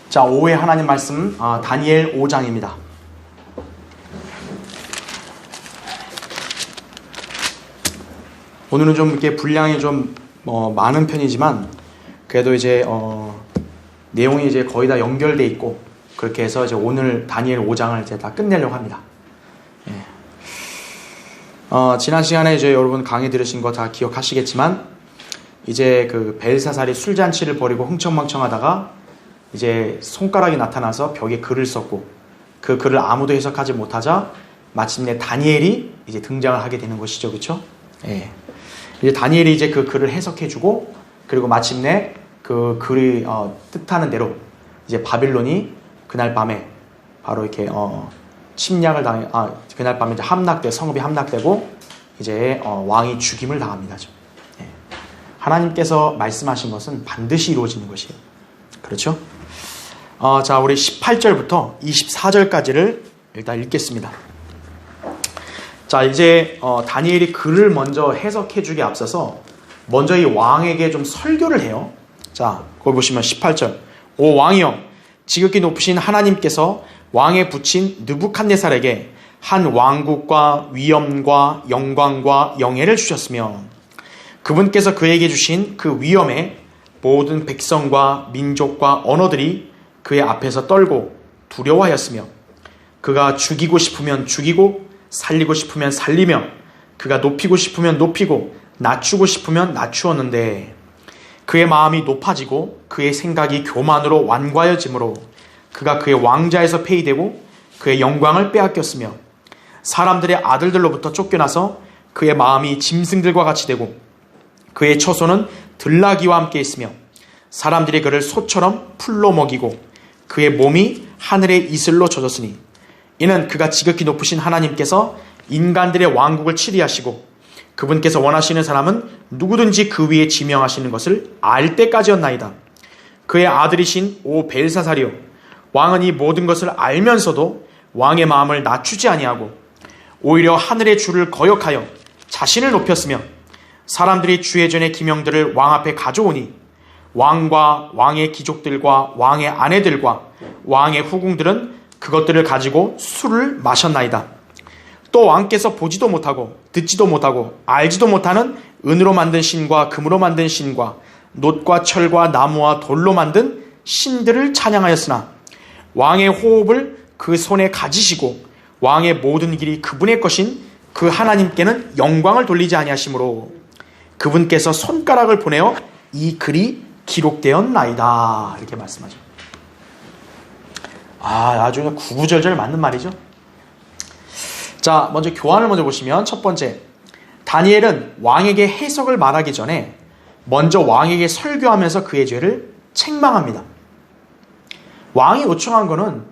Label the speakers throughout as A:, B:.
A: 자, 5회 하나님 말씀 다니엘 5장입니다. 오늘은 좀 이렇게 분량이 좀 많은 편이지만 그래도 이제 내용이 이제 거의 다 연결돼 있고 그렇게 해서 이제 오늘 다니엘 5장을 이제 다 끝내려고 합니다. 예. 지난 시간에 이제 여러분 강의 들으신 거 다 기억하시겠지만 이제 그 벨사살이 술잔치를 벌이고 흥청망청하다가 이제 손가락이 나타나서 벽에 글을 썼고 그 글을 아무도 해석하지 못하자 마침내 다니엘이 이제 등장을 하게 되는 것이죠, 그렇죠? 예. 이제 다니엘이 이제 그 글을 해석해주고 그리고 마침내 그 글이 뜻하는 대로 이제 바빌론이 그날 밤에 바로 이렇게 침략을 그날 밤에 이제 성읍이 함락되고 이제 왕이 죽임을 당합니다. 예. 하나님께서 말씀하신 것은 반드시 이루어지는 것이에요. 그렇죠? 자, 우리 18절부터 24절까지를 일단 읽겠습니다. 자, 이제 다니엘이 글을 먼저 해석해주기 앞서서 먼저 이 왕에게 좀 설교를 해요. 자, 거기 보시면 18절. 오 왕이여, 지극히 높으신 하나님께서 왕에 붙인 느부갓네살에게 한 왕국과 위엄과 영광과 영예를 주셨으며 그분께서 그에게 주신 그 위엄에 모든 백성과 민족과 언어들이 그의 앞에서 떨고 두려워하였으며 그가 죽이고 싶으면 죽이고 살리고 싶으면 살리며 그가 높이고 싶으면 높이고 낮추고 싶으면 낮추었는데 그의 마음이 높아지고 그의 생각이 교만으로 완고하여지므로 그가 그의 왕자에서 폐위되고 그의 영광을 빼앗겼으며 사람들의 아들들로부터 쫓겨나서 그의 마음이 짐승들과 같이 되고 그의 처소는 들나귀와 함께 있으며 사람들이 그를 소처럼 풀로 먹이고 그의 몸이 하늘의 이슬로 젖었으니 이는 그가 지극히 높으신 하나님께서 인간들의 왕국을 치리하시고 그분께서 원하시는 사람은 누구든지 그 위에 지명하시는 것을 알 때까지였나이다. 그의 아들이신 오 벨사살이요, 왕은 이 모든 것을 알면서도 왕의 마음을 낮추지 아니하고 오히려 하늘의 주를 거역하여 자신을 높였으며 사람들이 주의 전에 기명들을 왕 앞에 가져오니 왕과 왕의 귀족들과 왕의 아내들과 왕의 후궁들은 그것들을 가지고 술을 마셨나이다. 또 왕께서 보지도 못하고 듣지도 못하고 알지도 못하는 은으로 만든 신과 금으로 만든 신과 놋과 철과 나무와 돌로 만든 신들을 찬양하였으나 왕의 호흡을 그 손에 가지시고 왕의 모든 길이 그분의 것인 그 하나님께는 영광을 돌리지 아니하시므로 그분께서 손가락을 보내어 이 글이 기록되었나이다. 이렇게 말씀하죠. 아주 그냥 구구절절 맞는 말이죠. 자, 먼저 교환을 먼저 보시면 첫 번째, 다니엘은 왕에게 해석을 말하기 전에 먼저 왕에게 설교하면서 그의 죄를 책망합니다. 왕이 요청한 거는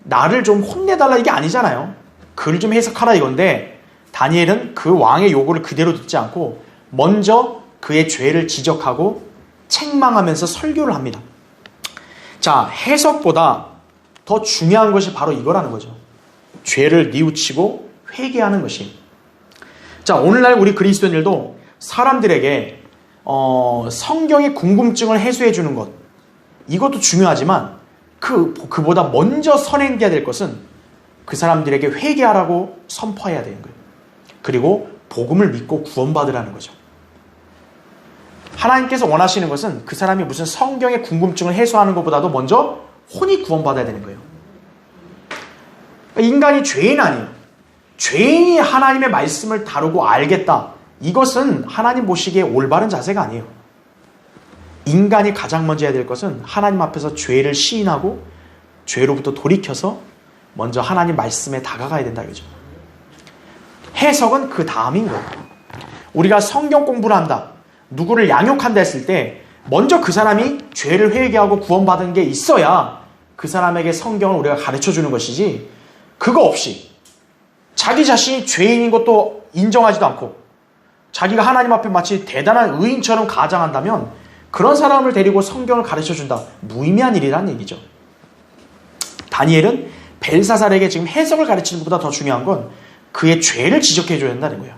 A: 나를 좀 혼내달라 이게 아니잖아요. 글 좀 해석하라 이건데 다니엘은 그 왕의 요구를 그대로 듣지 않고 먼저 그의 죄를 지적하고 책망하면서 설교를 합니다. 자, 해석보다 더 중요한 것이 바로 이거라는 거죠. 죄를 뉘우치고 회개하는 것이. 자, 오늘날 우리 그리스도인들도 사람들에게 성경의 궁금증을 해소해 주는 것, 이것도 중요하지만 그보다 먼저 선행해야 될 것은 그 사람들에게 회개하라고 선포해야 되는 거예요. 그리고 복음을 믿고 구원받으라는 거죠. 하나님께서 원하시는 것은 그 사람이 무슨 성경의 궁금증을 해소하는 것보다도 먼저 혼이 구원받아야 되는 거예요. 인간이 죄인 아니에요. 죄인이 하나님의 말씀을 다루고 알겠다. 이것은 하나님 보시기에 올바른 자세가 아니에요. 인간이 가장 먼저 해야 될 것은 하나님 앞에서 죄를 시인하고 죄로부터 돌이켜서 먼저 하나님 말씀에 다가가야 된다. 그죠? 해석은 그 다음인 거예요. 우리가 성경 공부를 한다, 누구를 양육한다 했을 때 먼저 그 사람이 죄를 회개하고 구원받은 게 있어야 그 사람에게 성경을 우리가 가르쳐주는 것이지, 그거 없이 자기 자신이 죄인인 것도 인정하지도 않고 자기가 하나님 앞에 마치 대단한 의인처럼 가장한다면 그런 사람을 데리고 성경을 가르쳐준다, 무의미한 일이라는 얘기죠. 다니엘은 벨사살에게 지금 해석을 가르치는 것보다 더 중요한 건 그의 죄를 지적해줘야 된다는 거예요.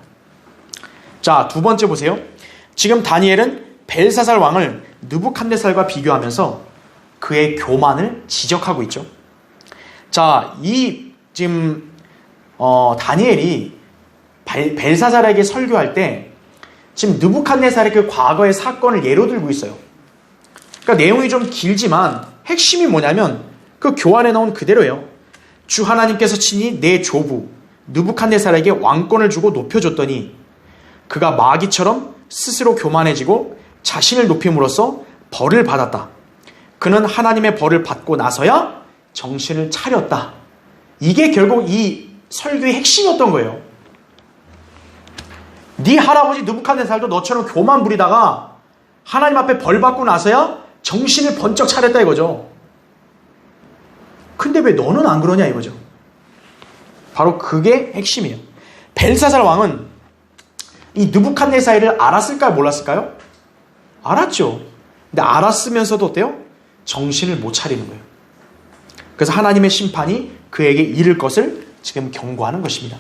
A: 자, 두 번째 보세요. 지금 다니엘은 벨사살 왕을 느부갓네살과 비교하면서 그의 교만을 지적하고 있죠. 자, 이 지금 다니엘이 벨사살에게 설교할 때 지금 느부갓네살의 그 과거의 사건을 예로 들고 있어요. 그러니까 내용이 좀 길지만 핵심이 뭐냐면 그 교환에 나온 그대로예요. 주 하나님께서 친히 내 조부 느부갓네살에게 왕권을 주고 높여줬더니 그가 마귀처럼 스스로 교만해지고 자신을 높임으로써 벌을 받았다. 그는 하나님의 벌을 받고 나서야 정신을 차렸다. 이게 결국 이 설교의 핵심이었던 거예요. 네 할아버지 느부갓네살도 너처럼 교만 부리다가 하나님 앞에 벌 받고 나서야 정신을 번쩍 차렸다 이거죠. 근데 왜 너는 안 그러냐 이거죠. 바로 그게 핵심이에요. 벨사살 왕은 이 느부갓네살을 알았을까요? 몰랐을까요? 알았죠. 근데 알았으면서도 어때요? 정신을 못 차리는 거예요. 그래서 하나님의 심판이 그에게 이를 것을 지금 경고하는 것입니다.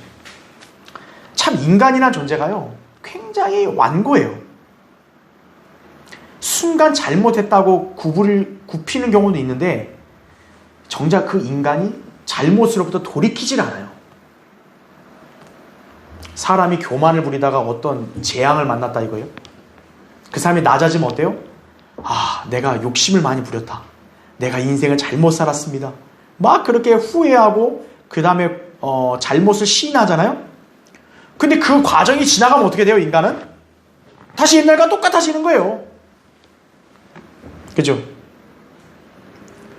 A: 참 인간이란 존재가요, 굉장히 완고해요. 순간 잘못했다고 굽히는 경우도 있는데 정작 그 인간이 잘못으로부터 돌이키질 않아요. 사람이 교만을 부리다가 어떤 재앙을 만났다 이거예요. 그 사람이 낮아지면 어때요? 아, 내가 욕심을 많이 부렸다. 내가 인생을 잘못 살았습니다. 막 그렇게 후회하고 그 다음에 잘못을 시인하잖아요. 근데 그 과정이 지나가면 어떻게 돼요? 인간은 다시 옛날과 똑같아지는 거예요. 그죠?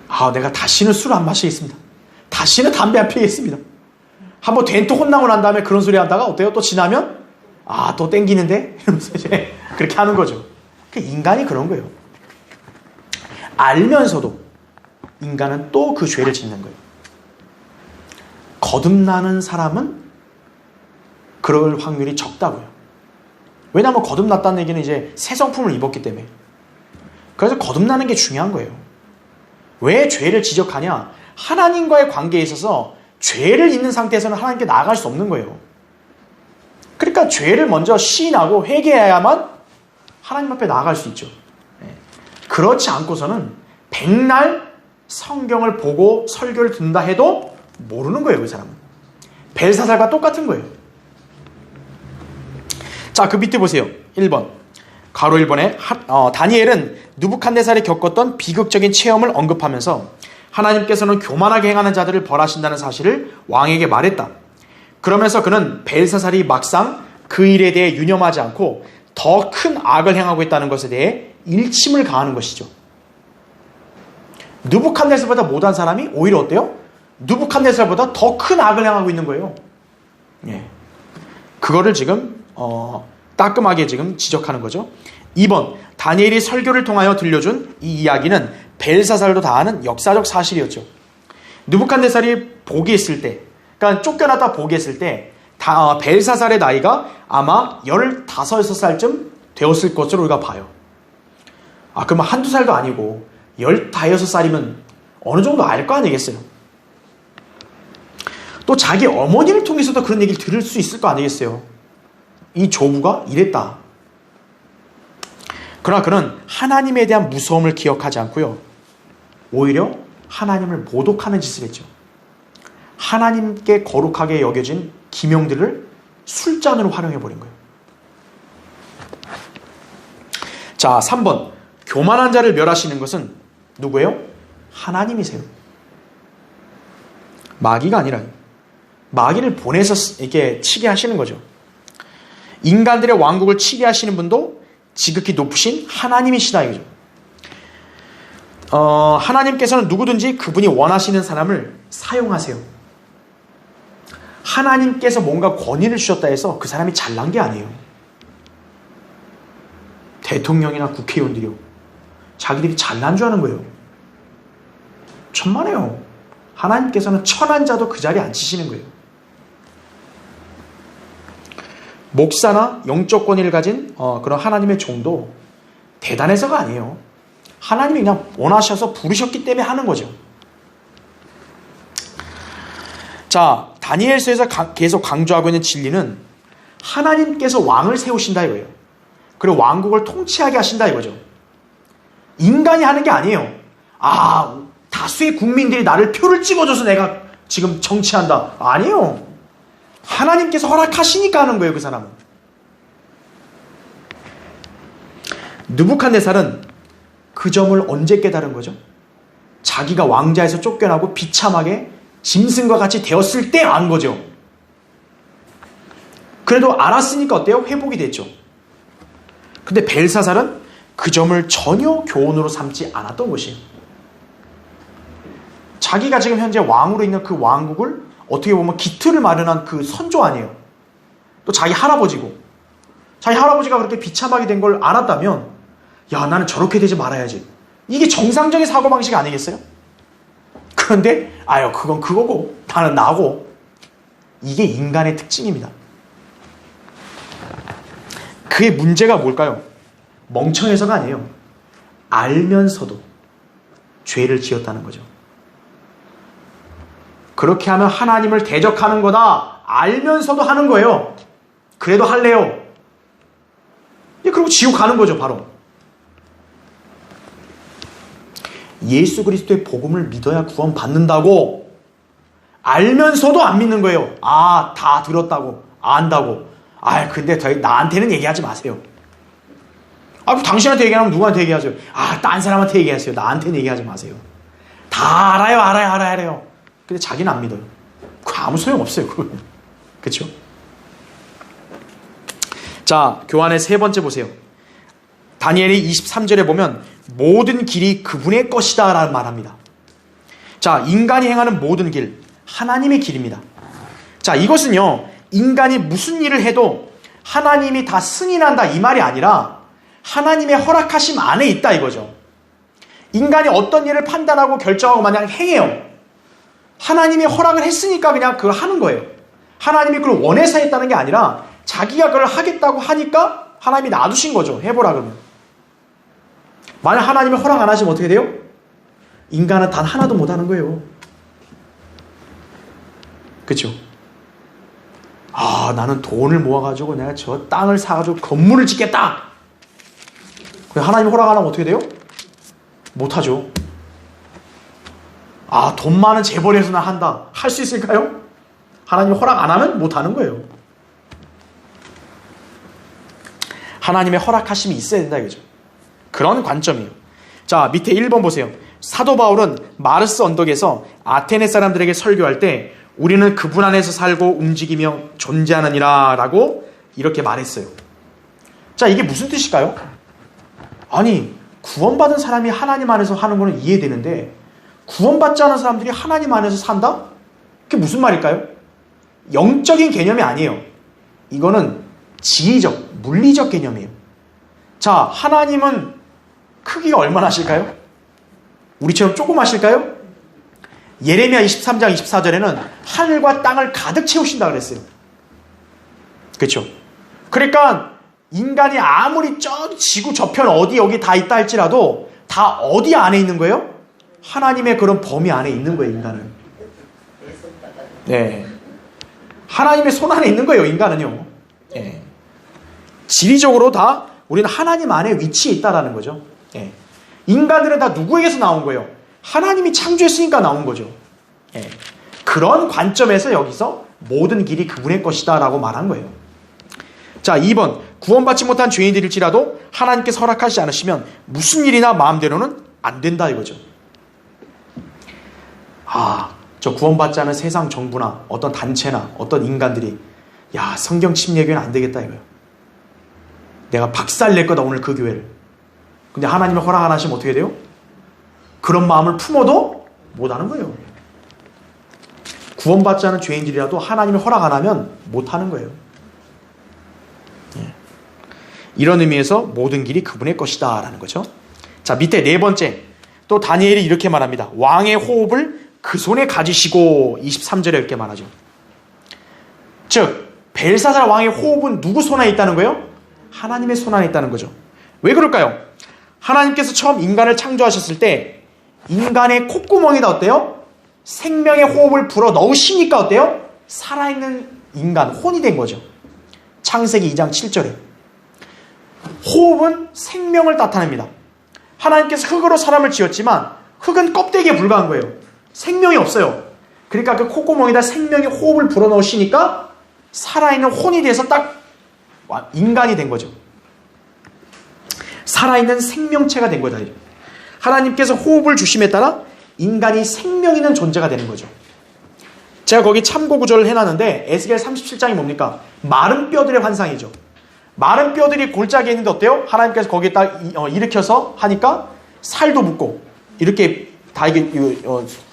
A: 아, 내가 다시는 술 안 마시겠습니다. 다시는 담배 안 피겠습니다. 한번 된통 혼나고 난 다음에 그런 소리 하다가 어때요? 또 지나면 아, 또 땡기는데? 이러면서 이제 그렇게 하는 거죠. 인간이 그런 거예요. 알면서도 인간은 또 그 죄를 짓는 거예요. 거듭나는 사람은 그럴 확률이 적다고요. 왜냐하면 거듭났다는 얘기는 이제 새 성품을 입었기 때문에. 그래서 거듭나는 게 중요한 거예요. 왜 죄를 지적하냐? 하나님과의 관계에 있어서 죄를 있는 상태에서는 하나님께 나아갈 수 없는 거예요. 그러니까 죄를 먼저 시인하고 회개해야만 하나님 앞에 나아갈 수 있죠. 그렇지 않고서는 백날 성경을 보고 설교를 듣는다 해도 모르는 거예요. 그 사람은. 벨사살과 똑같은 거예요. 자, 그 밑에 보세요. 1번. 가로 1번에 다니엘은 느부갓네살이 겪었던 비극적인 체험을 언급하면서 하나님께서는 교만하게 행하는 자들을 벌하신다는 사실을 왕에게 말했다. 그러면서 그는 벨사살이 막상 그 일에 대해 유념하지 않고 더 큰 악을 행하고 있다는 것에 대해 일침을 가하는 것이죠. 느부갓네살보다 못한 사람이 오히려 어때요? 느부갓네살보다 더 큰 악을 행하고 있는 거예요. 예. 그거를 지금 따끔하게 지금 지적하는 거죠. 2번, 다니엘이 설교를 통하여 들려준 이 이야기는 벨사살도 다 아는 역사적 사실이었죠. 느부갓네살이 포기했을 때, 그러니까 쫓겨났다 포기했을 때 벨사살의 나이가 아마 15살쯤 되었을 것으로 우리가 봐요. 아, 그러면 한두 살도 아니고 15살이면 어느 정도 알 거 아니겠어요? 또 자기 어머니를 통해서도 그런 얘기를 들을 수 있을 거 아니겠어요? 이 조부가 이랬다. 그러나 그는 하나님에 대한 무서움을 기억하지 않고요, 오히려 하나님을 모독하는 짓을 했죠. 하나님께 거룩하게 여겨진 기명들을 술잔으로 활용해버린 거예요. 자, 3번. 교만한 자를 멸하시는 것은 누구예요? 하나님이세요. 마귀가 아니라 마귀를 보내서 이렇게 치게 하시는 거죠. 인간들의 왕국을 치게 하시는 분도 지극히 높으신 하나님이시다 이거죠. 하나님께서는 누구든지 그분이 원하시는 사람을 사용하세요. 하나님께서 뭔가 권위를 주셨다 해서 그 사람이 잘난 게 아니에요. 대통령이나 국회의원들이요, 자기들이 잘난 줄 아는 거예요. 천만에요. 하나님께서는 천한 자도 그 자리에 앉히시는 거예요. 목사나 영적 권위를 가진 그런 하나님의 종도 대단해서가 아니에요. 하나님이 그냥 원하셔서 부르셨기 때문에 하는 거죠. 자, 다니엘서에서 계속 강조하고 있는 진리는 하나님께서 왕을 세우신다 이거예요. 그리고 왕국을 통치하게 하신다 이거죠. 인간이 하는 게 아니에요. 다수의 국민들이 나를 표를 찍어줘서 내가 지금 정치한다. 아니에요. 하나님께서 허락하시니까 하는 거예요, 그 사람은. 느부갓네살은 그 점을 언제 깨달은 거죠? 자기가 왕자에서 쫓겨나고 비참하게 짐승과 같이 되었을 때 안 거죠. 그래도 알았으니까 어때요? 회복이 됐죠. 근데 벨사살은 그 점을 전혀 교훈으로 삼지 않았던 것이에요. 자기가 지금 현재 왕으로 있는 그 왕국을 어떻게 보면 기틀을 마련한 그 선조 아니에요. 또 자기 할아버지고, 자기 할아버지가 그렇게 비참하게 된 걸 알았다면, 야, 나는 저렇게 되지 말아야지. 이게 정상적인 사고방식 아니겠어요? 그런데 그건 그거고 나는 나고. 이게 인간의 특징입니다. 그의 문제가 뭘까요? 멍청해서가 아니에요. 알면서도 죄를 지었다는 거죠. 그렇게 하면 하나님을 대적하는 거다. 알면서도 하는 거예요. 그래도 할래요. 그리고 지옥 가는 거죠, 바로. 예수 그리스도의 복음을 믿어야 구원 받는다고 알면서도 안 믿는 거예요. 다 들었다고, 안다고. 근데 나한테는 얘기하지 마세요. 당신한테 얘기하면 누구한테 얘기하세요? 딴 사람한테 얘기하세요. 나한테는 얘기하지 마세요. 다 알아요. 근데 자기는 안 믿어요. 그거 아무 소용없어요, 그거. 그렇죠? 자, 교환의 세 번째 보세요. 다니엘이 23절에 보면 모든 길이 그분의 것이다 라는 말합니다. 자, 인간이 행하는 모든 길, 하나님의 길입니다. 자, 이것은요, 인간이 무슨 일을 해도 하나님이 다 승인한다 이 말이 아니라 하나님의 허락하심 안에 있다 이거죠. 인간이 어떤 일을 판단하고 결정하고 마냥 행해요. 하나님이 허락을 했으니까 그냥 그걸 하는 거예요. 하나님이 그걸 원해서 했다는 게 아니라 자기가 그걸 하겠다고 하니까 하나님이 놔두신 거죠. 해보라 그러면. 만약 하나님이 허락 안 하시면 어떻게 돼요? 인간은 단 하나도 못 하는 거예요. 그렇죠? 나는 돈을 모아가지고 내가 저 땅을 사가지고 건물을 짓겠다. 하나님 허락 안 하면 어떻게 돼요? 못하죠. 돈 많은 재벌에서 나 한다. 할 수 있을까요? 하나님 허락 안 하면 못하는 거예요. 하나님의 허락하심이 있어야 된다 이거죠. 그런 관점이에요. 자, 밑에 1번 보세요. 사도 바울은 마르스 언덕에서 아테네 사람들에게 설교할 때 우리는 그분 안에서 살고 움직이며 존재하느니라 라고 이렇게 말했어요. 자, 이게 무슨 뜻일까요? 구원받은 사람이 하나님 안에서 하는 거는 이해되는데 구원받지 않은 사람들이 하나님 안에서 산다? 그게 무슨 말일까요? 영적인 개념이 아니에요. 이거는 지리적, 물리적 개념이에요. 자, 하나님은 크기가 얼마나 하실까요? 우리처럼 조그마실까요? 예레미야 23장 24절에는 하늘과 땅을 가득 채우신다 그랬어요. 그렇죠? 그러니까 인간이 아무리 저 지구 저편 어디 여기 다 있다 할지라도 다 어디 안에 있는 거예요? 하나님의 그런 범위 안에 있는 거예요, 인간은. 네. 하나님의 손 안에 있는 거예요, 인간은요. 네. 지리적으로 다 우리는 하나님 안에 위치해 있다라는 거죠. 네. 인간들은 다 누구에게서 나온 거예요? 하나님이 창조했으니까 나온 거죠. 네. 그런 관점에서 여기서 모든 길이 그분의 것이다 라고 말한 거예요. 자, 2번. 구원받지 못한 죄인들일지라도 하나님께서 허락하지 않으시면 무슨 일이나 마음대로는 안 된다 이거죠. 저 구원받지 않은 세상 정부나 어떤 단체나 어떤 인간들이 성경 침례교회는 안 되겠다 이거예요. 내가 박살낼 거다 오늘 그 교회를. 근데 하나님의 허락 안 하시면 어떻게 돼요? 그런 마음을 품어도 못하는 거예요. 구원받지 않은 죄인들이라도 하나님의 허락 안 하면 못하는 거예요. 이런 의미에서 모든 길이 그분의 것이다 라는 거죠. 자, 밑에 네 번째 또 다니엘이 이렇게 말합니다. 왕의 호흡을 그 손에 가지시고 23절에 이렇게 말하죠. 즉 벨사살 왕의 호흡은 누구 손 안에 있다는 거예요? 하나님의 손 안에 있다는 거죠. 왜 그럴까요? 하나님께서 처음 인간을 창조하셨을 때 인간의 콧구멍에다 어때요? 생명의 호흡을 불어 넣으시니까 어때요? 살아있는 인간, 혼이 된 거죠. 창세기 2장 7절에. 호흡은 생명을 나타냅니다. 하나님께서 흙으로 사람을 지었지만 흙은 껍데기에 불과한 거예요. 생명이 없어요. 그러니까 그 콧구멍에다 생명의 호흡을 불어넣으시니까 살아있는 혼이 돼서 딱 인간이 된 거죠. 살아있는 생명체가 된 거다. 하나님께서 호흡을 주심에 따라 인간이 생명 있는 존재가 되는 거죠. 제가 거기 참고 구절을 해놨는데 에스겔 37장이 뭡니까? 마른 뼈들의 환상이죠. 마른 뼈들이 골짜기에 있는데 어때요? 하나님께서 거기에 딱 일으켜서 하니까 살도 붙고 이렇게 다 이게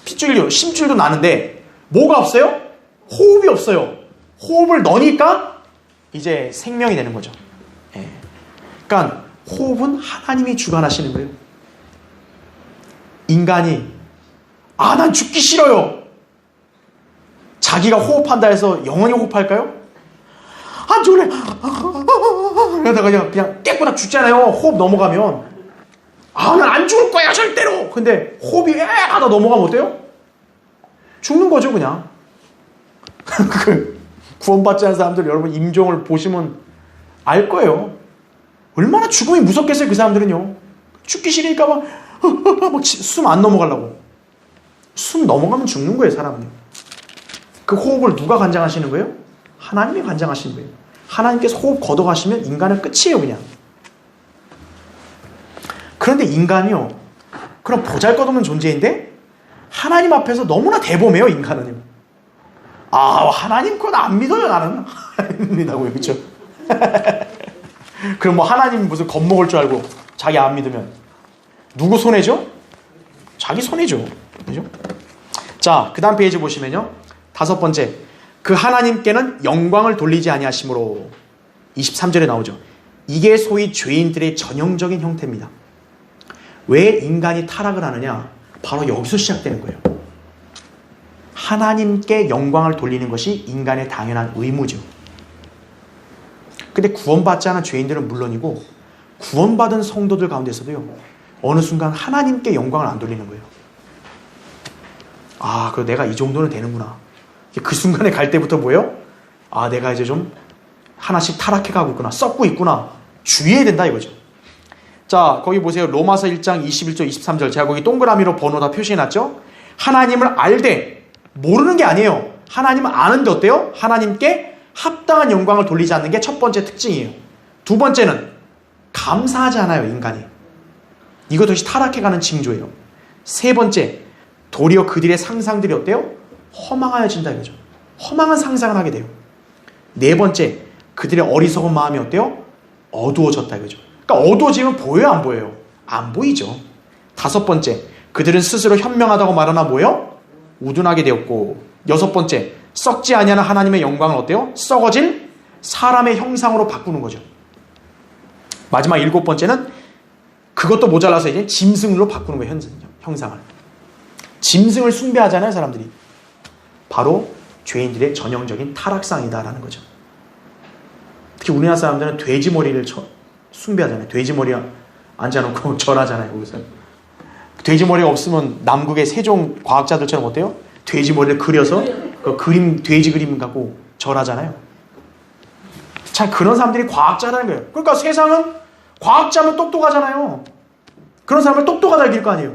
A: 핏줄도 심줄도 나는데 뭐가 없어요? 호흡이 없어요. 호흡을 넣으니까 이제 생명이 되는 거죠. 예. 그러니까 호흡은 하나님이 주관하시는 거예요. 인간이 난 죽기 싫어요. 자기가 호흡한다 해서 영원히 호흡할까요? 안 좋네. 그러다가 그냥 깨꾸나 죽잖아요. 호흡 넘어가면. 난 안 죽을 거야 절대로. 근데 호흡이 하다 넘어가면 어때요? 죽는 거죠 그냥. 구원받지 않은 사람들 여러분 임종을 보시면 알 거예요. 얼마나 죽음이 무섭겠어요 그 사람들은요. 죽기 싫으니까 막 숨 안 넘어가려고. 숨 넘어가면 죽는 거예요 사람은요. 그 호흡을 누가 관장하시는 거예요? 하나님이 관장하시는 거예요. 하나님께서 호흡 걷어가시면 인간은 끝이에요 그냥. 그런데 인간이요, 그럼 보잘것없는 존재인데 하나님 앞에서 너무나 대범해요 인간은요. 하나님 건 안 믿어요 나는. 안 믿다고요, 그렇죠? 그럼 뭐 하나님 무슨 겁먹을 줄 알고 자기 안 믿으면 누구 손해죠? 자기 손해죠, 그죠? 자, 그 다음 페이지 보시면요, 5번째, 그 하나님께는 영광을 돌리지 아니하심으로 23절에 나오죠. 이게 소위 죄인들의 전형적인 형태입니다. 왜 인간이 타락을 하느냐? 바로 여기서 시작되는 거예요. 하나님께 영광을 돌리는 것이 인간의 당연한 의무죠. 근데 구원받지 않은 죄인들은 물론이고 구원받은 성도들 가운데서도요, 어느 순간 하나님께 영광을 안 돌리는 거예요. 그래 내가 이 정도는 되는구나. 그 순간에 갈 때부터 뭐예요? 내가 이제 좀 하나씩 타락해가고 있구나. 썩고 있구나. 주의해야 된다 이거죠. 자, 거기 보세요. 로마서 1장 21절 23절. 제가 거기 동그라미로 번호 다 표시해놨죠. 하나님을 알되 모르는 게 아니에요. 하나님을 아는데 어때요? 하나님께 합당한 영광을 돌리지 않는 게 첫 번째 특징이에요. 두 번째는 감사하지 않아요 인간이. 이것도 역시 타락해가는 징조예요. 세 번째, 도리어 그들의 상상들이 어때요? 허망하여진다 이거죠. 허망한 상상을 하게 돼요. 네 번째, 그들의 어리석은 마음이 어때요? 어두워졌다 이거죠. 그러니까 어두워지면 보여요 안 보여요? 안 보이죠. 다섯 번째, 그들은 스스로 현명하다고 말하나 뭐예요? 우둔하게 되었고. 여섯 번째, 썩지 아니하는 하나님의 영광을 어때요? 썩어질 사람의 형상으로 바꾸는 거죠. 마지막 일곱 번째는 그것도 모자라서 이제 짐승으로 바꾸는 거예요. 형상을. 짐승을 숭배하잖아요 사람들이. 바로 죄인들의 전형적인 타락상이다라는 거죠. 특히 우리나라 사람들은 돼지 머리를 숭배하잖아요. 돼지 머리 앉아놓고 절하잖아요. 거기서 돼지 머리가 없으면 남극의 세종 과학자들처럼 어때요? 돼지 머리를 그려서 그 돼지 그림 갖고 절하잖아요. 참 그런 사람들이 과학자라는 거예요. 그러니까 세상은 과학자면 똑똑하잖아요. 그런 사람을 똑똑하다 여길 거 아니에요.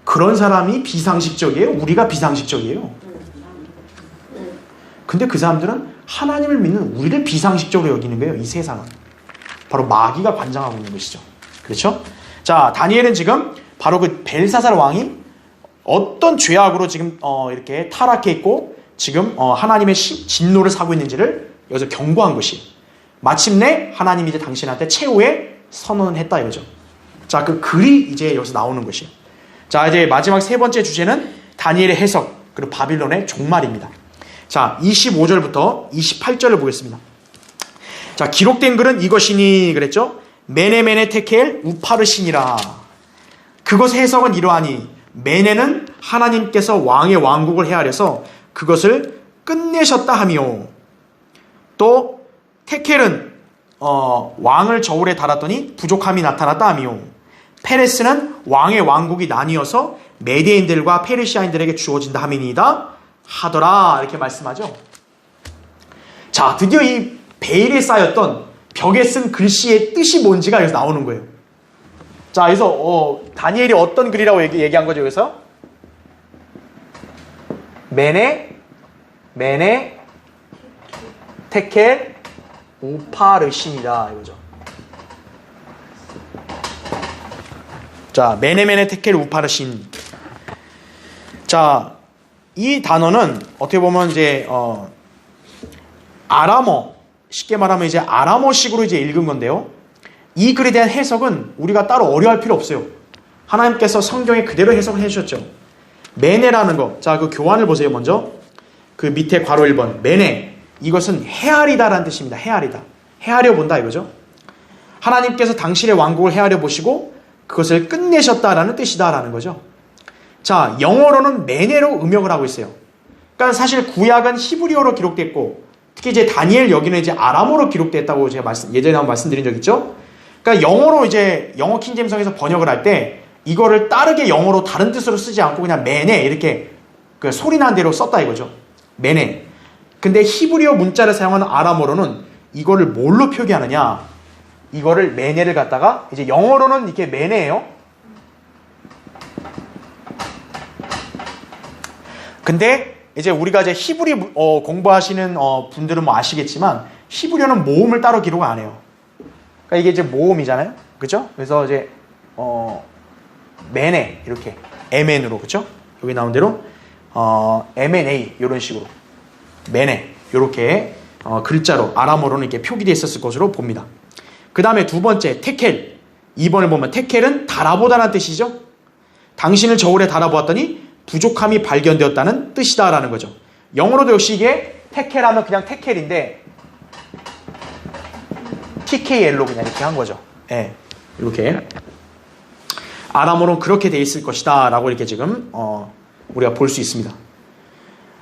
A: 그런 사람이 비상식적이에요? 우리가 비상식적이에요? 근데 그 사람들은 하나님을 믿는 우리를 비상식적으로 여기는 거예요. 이 세상은. 바로 마귀가 관장하고 있는 것이죠. 그렇죠? 자, 다니엘은 지금 바로 그 벨사살 왕이 어떤 죄악으로 지금 이렇게 타락해 있고 지금 하나님의 진노를 사고 있는지를 여기서 경고한 것이, 마침내 하나님이 이제 당신한테 최후의 선언을 했다 이거죠. 자, 그 글이 이제 여기서 나오는 것이. 자, 이제 마지막 세 번째 주제는 다니엘의 해석, 그리고 바빌론의 종말입니다. 자, 25절부터 28절을 보겠습니다. 자, 기록된 글은 이것이니 그랬죠? 메네메네 테켈 우파르신이라. 그것의 해석은 이러하니, 메네는 하나님께서 왕의 왕국을 헤아려서 그것을 끝내셨다 하며, 또 테켈은 왕을 저울에 달았더니 부족함이 나타났다 하며, 페레스는 왕의 왕국이 나뉘어서 메디인들과 페르시아인들에게 주어진다 함이니이다 하더라, 이렇게 말씀하죠. 자, 드디어 이 베일에 쌓였던 벽에 쓴 글씨의 뜻이 뭔지가 여기서 나오는 거예요. 자, 그래서 다니엘이 어떤 글이라고 얘기한 거죠, 여기서? 메네, 테켈, 우파르신이다 이거죠. 자, 메네, 테켈, 우파르신. 자, 이 단어는 어떻게 보면 이제 아람어, 쉽게 말하면 이제 아람어식으로 이제 읽은 건데요. 이 글에 대한 해석은 우리가 따로 어려워할 필요 없어요. 하나님께서 성경에 그대로 해석을 해주셨죠. 메네라는 거, 자, 그 교환을 보세요. 먼저 그 밑에 괄호 1번 메네, 이것은 헤아리다라는 뜻입니다. 헤아려 본다 이거죠. 하나님께서 당신의 왕국을 헤아려 보시고 그것을 끝내셨다라는 뜻이다라는 거죠. 자, 영어로는 메네로 음역을 하고 있어요. 그러니까 사실 구약은 히브리어로 기록됐고, 특히 이제 다니엘 여기는 이제 아람어로 기록됐다고 제가 예전에 한번 말씀드린 적 있죠. 그러니까 영어로 이제 영어 킹제임스에서 번역을 할 때 이거를 다르게 영어로 다른 뜻으로 쓰지 않고 그냥 메네 이렇게 그 소리 난 대로 썼다 이거죠. 메네. 근데 히브리어 문자를 사용하는 아람어로는 이거를 뭘로 표기하느냐? 이거를 메네를 갖다가 이제 영어로는 이게 메네예요. 근데 이제 우리가 이제 히브리 공부하시는 분들은 뭐 아시겠지만 히브리어는 모음을 따로 기록 안 해요. 그러니까 이게 이제 모음이잖아요, 그렇죠? 그래서 이제 메네 이렇게 MN으로, 그렇죠? 여기 나온 대로 MNA 이런 식으로 메네 이렇게 글자로 아람어로는 이렇게 표기되어 있었을 것으로 봅니다. 그 다음에 두 번째 테켈, 2번을 보면 테켈은 달아보다라는 뜻이죠. 당신을 저울에 달아보았더니 부족함이 발견되었다는 뜻이다라는 거죠. 영어로도 역시 이게 테켈하면 그냥 테켈인데 TKL로 그냥 이렇게 한 거죠. 예, 이렇게 아람어로는 그렇게 돼 있을 것이다 라고 이렇게 지금 우리가 볼 수 있습니다.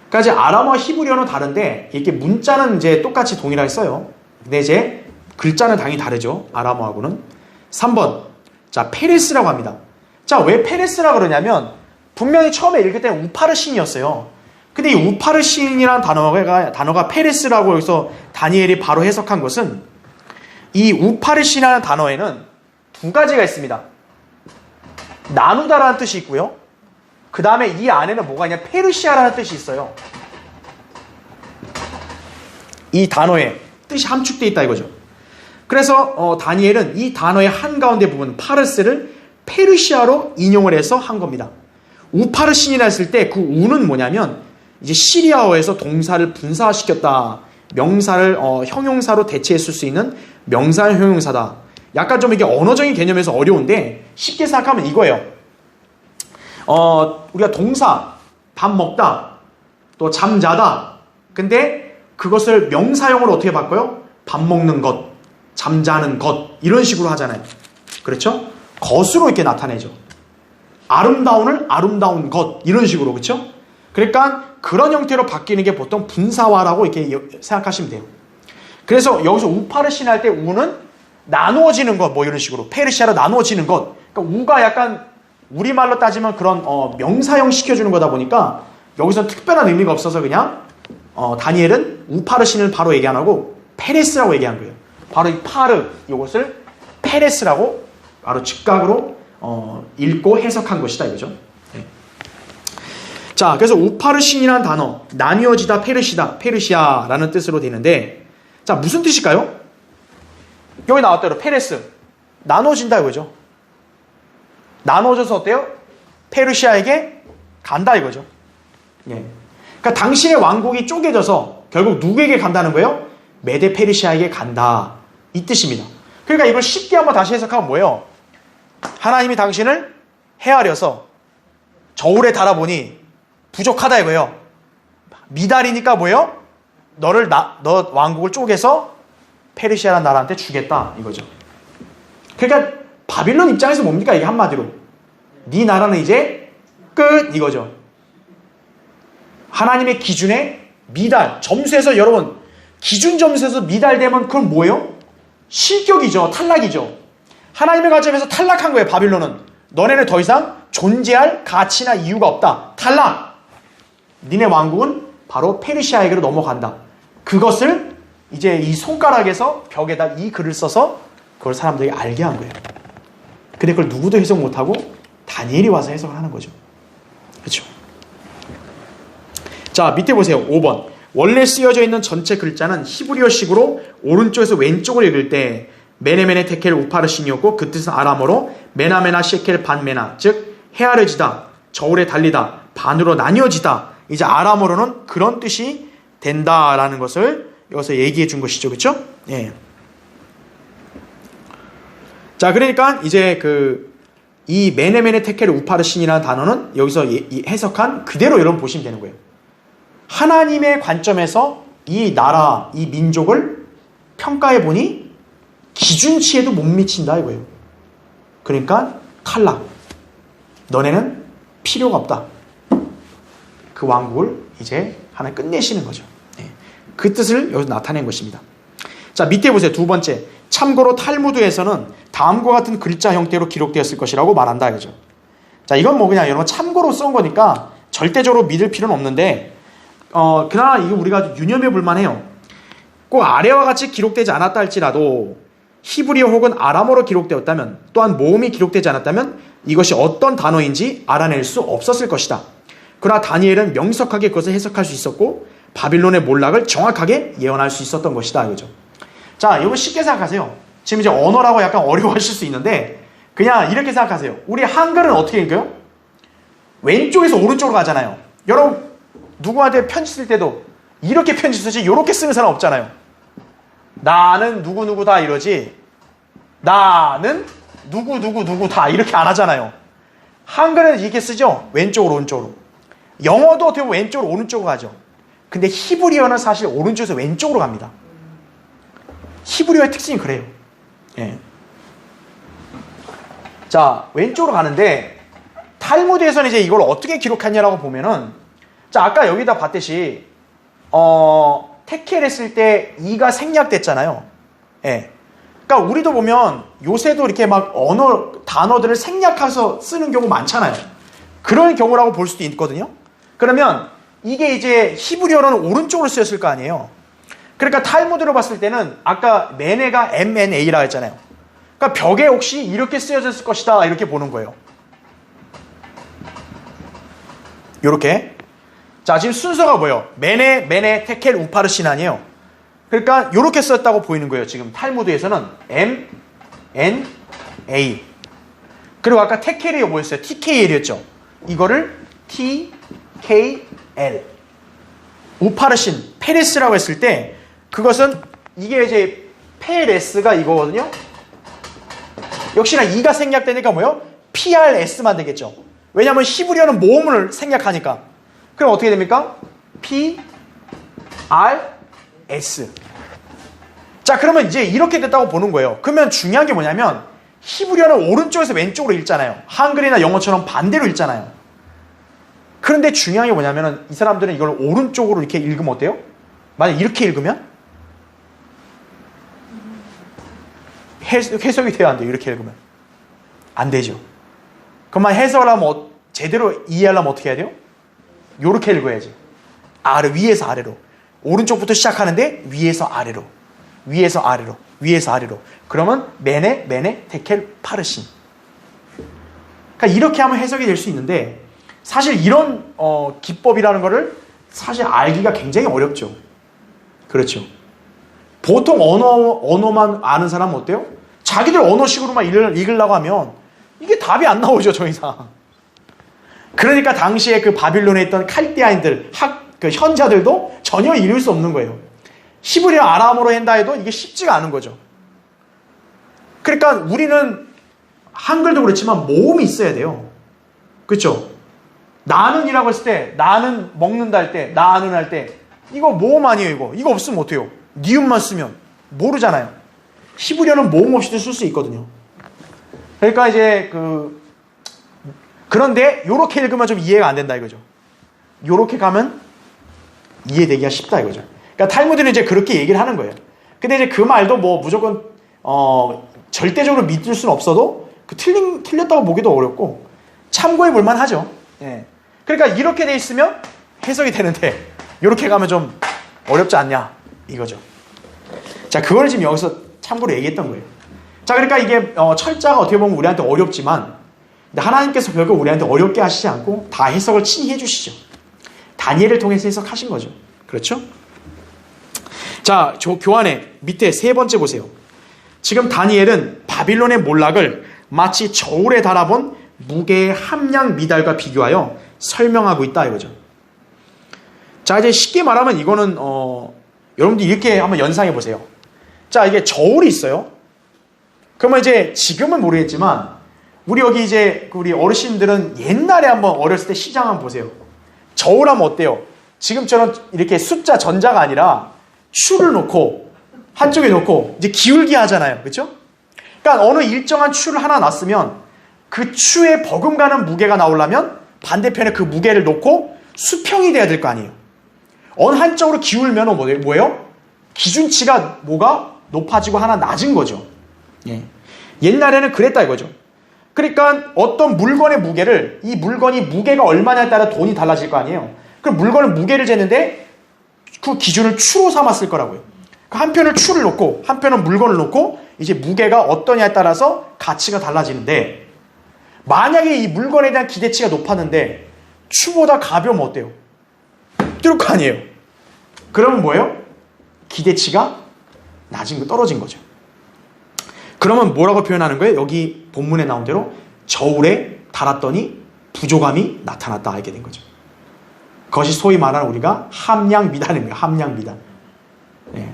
A: 그러니까 이제 아람어와 히브리어는 다른데 이렇게 문자는 이제 똑같이 동일하게 써요. 근데 이제 글자는 당연히 다르죠, 아람어하고는. 3번, 자, 페레스라고 합니다. 자, 왜 페레스라고 그러냐면 분명히 처음에 읽을 때는 우파르신이었어요. 근데 이 우파르신이라는 단어가 페레스라고 여기서 다니엘이 바로 해석한 것은, 이 우파르신이라는 단어에는 두 가지가 있습니다. 나누다라는 뜻이 있고요. 그 다음에 이 안에는 뭐가 있냐, 페르시아라는 뜻이 있어요. 이 단어에 뜻이 함축되어 있다 이거죠. 그래서 다니엘은 이 단어의 한가운데 부분 파르스를 페르시아로 인용을 해서 한 겁니다. 우파르신이라 했을 때 그 우는 뭐냐면 이제 시리아어에서 동사를 분사시켰다, 명사를 형용사로 대체했을 수 있는 명사 형용사다. 약간 좀 이게 언어적인 개념에서 어려운데 쉽게 생각하면 이거예요. 우리가 동사 밥 먹다, 또 잠자다, 근데 그것을 명사형으로 어떻게 바꿔요? 밥 먹는 것, 잠자는 것, 이런 식으로 하잖아요. 그렇죠? 것으로 이렇게 나타내죠. 아름다운을 아름다운 것, 이런 식으로, 그렇죠? 그러니까 그런 형태로 바뀌는 게 보통 분사화라고 이렇게 생각하시면 돼요. 그래서 여기서 우파르신 할 때 우는 나누어지는 것, 뭐 이런 식으로 페르시아로 나누어지는 것. 그러니까 우가 약간 우리말로 따지면 그런 명사형 시켜주는 거다 보니까 여기서 특별한 의미가 없어서 그냥 다니엘은 우파르신을 바로 얘기 안 하고 페레스라고 얘기한 거예요. 바로 이 파르, 이것을 페레스라고 바로 즉각으로 읽고 해석한 것이다 이거죠. 네. 자, 그래서 우파르신이라는 단어, 나뉘어지다, 페르시아라는 뜻으로 되는데, 자, 무슨 뜻일까요? 여기 나왔대로 페레스, 나눠진다 이거죠. 나눠져서 어때요? 페르시아에게 간다 이거죠. 예. 그러니까 당신의 왕국이 쪼개져서 결국 누구에게 간다는 거예요? 메데 페르시아에게 간다, 이 뜻입니다. 그러니까 이걸 쉽게 한번 다시 해석하면 뭐예요? 하나님이 당신을 헤아려서 저울에 달아보니 부족하다 이거예요. 미달이니까 뭐예요? 너 왕국을 쪼개서 페르시아라는 나라한테 주겠다 이거죠. 그러니까 바빌론 입장에서 뭡니까 이게 한마디로? 네 나라는 이제 끝 이거죠. 하나님의 기준에 미달, 점수에서 여러분 기준 점수에서 미달되면 그건 뭐예요? 실격이죠. 탈락이죠. 하나님의 관점에서 탈락한 거예요. 바빌론은 너네는 더 이상 존재할 가치나 이유가 없다. 탈락. 니네 왕국은 바로 페르시아에게로 넘어간다. 그것을 이제 이 손가락에서 벽에다 이 글을 써서 그걸 사람들이 알게 한 거예요. 근데 그걸 누구도 해석 못하고 다니엘이 와서 해석을 하는 거죠. 그렇죠? 자, 밑에 보세요. 5번. 원래 쓰여져 있는 전체 글자는 히브리어식으로 오른쪽에서 왼쪽을 읽을 때 메네메네 테켈 우파르신이었고 그 뜻은 아람어로 메나메나 셰켈 반메나, 즉 헤아려지다, 저울에 달리다, 반으로 나뉘어지다. 이제 아람어로는 그런 뜻이 된다라는 것을 여기서 얘기해 준 것이죠. 그렇죠? 예. 자, 그러니까 이제 이 메네메네 테켈 우파르신이라는 단어는 여기서 해석한 그대로 여러분 보시면 되는 거예요. 하나님의 관점에서 이 나라, 이 민족을 평가해 보니 기준치에도 못 미친다 이거예요. 그러니까 탈락. 너네는 필요가 없다. 그 왕국을 이제 하나 끝내시는 거죠. 그 뜻을 여기서 나타낸 것입니다. 자, 밑에 보세요. 두 번째. 참고로 탈무드에서는 다음과 같은 글자 형태로 기록되었을 것이라고 말한다 이거죠. 자, 이건 뭐 그냥 여러분 참고로 쓴 거니까 절대적으로 믿을 필요는 없는데 그러나 이거 우리가 유념해 볼 만해요. 꼭 아래와 같이 기록되지 않았다 할지라도 히브리어 혹은 아람어로 기록되었다면 또한 모음이 기록되지 않았다면 이것이 어떤 단어인지 알아낼 수 없었을 것이다. 그러나 다니엘은 명석하게 그것을 해석할 수 있었고 바빌론의 몰락을 정확하게 예언할 수 있었던 것이다 이거죠. 자, 여러분 쉽게 생각하세요. 지금 이제 언어라고 약간 어려워하실 수 있는데 그냥 이렇게 생각하세요. 우리 한글은 어떻게 읽어요? 왼쪽에서 오른쪽으로 가잖아요. 여러분 누구한테 편지 쓸 때도 이렇게 편지 쓰지 이렇게 쓰는 사람 없잖아요. 나는 누구누구다 이러지 나는 누구누구누구다 이렇게 안 하잖아요. 한글은 이렇게 쓰죠. 왼쪽으로 오른쪽으로. 영어도 어떻게 보면 왼쪽으로 오른쪽으로 가죠. 근데 히브리어는 사실 오른쪽에서 왼쪽으로 갑니다. 히브리어의 특징이 그래요. 예. 자, 왼쪽으로 가는데 탈무드에서는 이제 이걸 어떻게 기록했냐라고 보면은 자, 아까 여기다 봤듯이 테켈 했을 때 이가 생략됐잖아요. 예. 그러니까 우리도 보면 요새도 이렇게 막 단어들을 생략해서 쓰는 경우 많잖아요. 그런 경우라고 볼 수도 있거든요. 그러면 이게 이제 히브리어로는 오른쪽으로 쓰였을 거 아니에요. 그러니까 탈무드로 봤을 때는 아까 메네가 MNA라 했잖아요. 그러니까 벽에 혹시 이렇게 쓰여졌을 것이다 이렇게 보는 거예요. 이렇게. 자, 지금 순서가 뭐예요? 메네, 테켈, 우파르신 아니에요. 그러니까 이렇게 썼다고 보이는 거예요. 지금 탈무드에서는 M, N, A. 그리고 아까 테켈이 뭐였어요? TKL이었죠. 이거를 T, K, L. 우파르신, 페레스라고 했을 때 그것은 이게 이제 페레스가 이거거든요. 역시나 E가 생략되니까 뭐예요? PRS만 되겠죠. 왜냐하면 히브리어는 모음을 생략하니까. 그럼 어떻게 됩니까? P, R, S. 자, 그러면 이제 이렇게 됐다고 보는 거예요. 그러면 중요한 게 뭐냐면 히브리어는 오른쪽에서 왼쪽으로 읽잖아요. 한글이나 영어처럼 반대로 읽잖아요. 그런데 중요한 게 뭐냐면 이 사람들은 이걸 오른쪽으로 이렇게 읽으면 어때요? 만약 이렇게 읽으면 해석이 돼야 안 돼요. 이렇게 읽으면 안 되죠. 그럼 해석을 하면 제대로 이해하려면 어떻게 해야 돼요? 이렇게 읽어야지. 위에서 아래로. 오른쪽부터 시작하는데 위에서 아래로. 위에서 아래로. 위에서 아래로. 그러면 메네, 테켈, 파르신. 그러니까 이렇게 하면 해석이 될 수 있는데 사실 이런 기법이라는 거를 사실 알기가 굉장히 어렵죠. 그렇죠. 보통 언어만 아는 사람은 어때요? 자기들 언어식으로만 읽으려고 하면 이게 답이 안 나오죠, 더 이상. 그러니까 당시에 그 바빌론에 있던 칼디아인들, 현자들도 전혀 읽을 수 없는 거예요. 히브리어 아람어로 한다 해도 이게 쉽지가 않은 거죠. 그러니까 우리는 한글도 그렇지만 모음이 있어야 돼요. 그렇죠? 나는이라고 했을 때, 나는 먹는다 할 때, 나는 할 때, 이거 모음 아니에요, 이거 없으면 어때요? 니은만 쓰면 모르잖아요. 히브리어는 모음 없이도 쓸 수 있거든요. 그러니까 이제 그런데 요렇게 읽으면 좀 이해가 안 된다 이거죠. 요렇게 가면 이해되기가 쉽다 이거죠. 그러니까 탈무드는 이제 그렇게 얘기를 하는 거예요. 근데 이제 그 말도 뭐 무조건 절대적으로 믿을 수는 없어도 틀렸다고 보기도 어렵고 참고해 볼 만하죠. 예. 그러니까 이렇게 돼 있으면 해석이 되는데 요렇게 가면 좀 어렵지 않냐 이거죠. 자, 그걸 지금 여기서 참고로 얘기했던 거예요. 자, 그러니까 이게 철자가 어떻게 보면 우리한테 어렵지만 근데 하나님께서 결국 우리한테 어렵게 하시지 않고 다 해석을 친히 해주시죠. 다니엘을 통해서 해석하신 거죠. 그렇죠? 자, 교환에 밑에 세 번째 보세요. 지금 다니엘은 바빌론의 몰락을 마치 저울에 달아본 무게의 함량 미달과 비교하여 설명하고 있다 이거죠. 자, 이제 쉽게 말하면 이거는 여러분들 이렇게 한번 연상해 보세요. 자, 이게 저울이 있어요. 그러면 이제 지금은 모르겠지만 우리 여기 이제 우리 어르신들은 옛날에 한번 어렸을 때 시장 한번 보세요. 저울하면 어때요? 지금처럼 이렇게 숫자 전자가 아니라 추를 놓고 한쪽에 놓고 이제 기울기 하잖아요. 그렇죠? 그러니까 어느 일정한 추를 하나 놨으면 그 추에 버금가는 무게가 나오려면 반대편에 그 무게를 놓고 수평이 돼야 될 거 아니에요. 어느 한쪽으로 기울면 뭐예요? 기준치가 뭐가 높아지고 하나 낮은 거죠. 예. 옛날에는 그랬다 이거죠. 그러니까 어떤 물건의 무게를 이 물건이 무게가 얼마냐에 따라 돈이 달라질 거 아니에요. 그럼 물건은 무게를 재는데 그 기준을 추로 삼았을 거라고요. 한편을 추를 놓고 한편은 물건을 놓고 이제 무게가 어떠냐에 따라서 가치가 달라지는데 만약에 이 물건에 대한 기대치가 높았는데 추보다 가벼우면 어때요? 뜰 거 아니에요. 그러면 뭐예요? 기대치가 낮은 거 떨어진 거죠. 그러면 뭐라고 표현하는 거예요? 여기 본문에 나온 대로 저울에 달았더니 부족함이 나타났다 하게 된 거죠. 그것이 소위 말하는 우리가 함량미단입니다. 함량미단. 네.